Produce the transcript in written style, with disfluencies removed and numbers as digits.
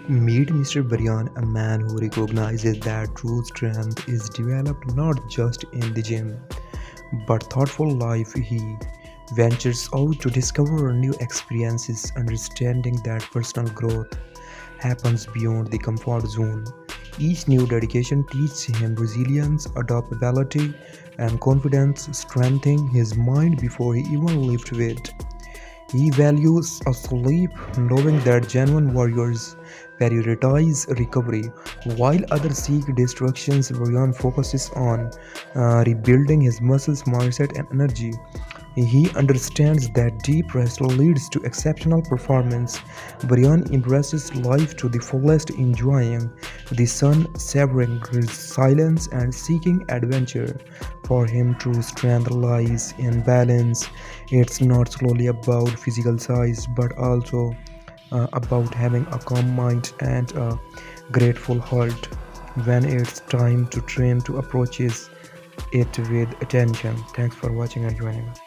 Meet Mr. Brian, a man who recognizes that true strength is developed not just in the gym, but thoughtful life. He ventures out to discover new experiences, understanding that personal growth happens beyond the comfort zone. Each new dedication teaches him resilience, adaptability, and confidence, strengthening his mind before he even lifts weight. He values a sleep, knowing that genuine warriors prioritize recovery, while others seek distractions. Brian focuses on rebuilding his muscles, mindset, and energy. He understands that deep rest leads to exceptional performance. Brian embraces life to the fullest, enjoying the sun, savoring silence, and seeking adventure. For him, true strength lies in balance. It's not solely about physical size, but also about having a calm mind and a grateful heart. When it's time to train, to approach it with attention. Thanks for watching and joining us.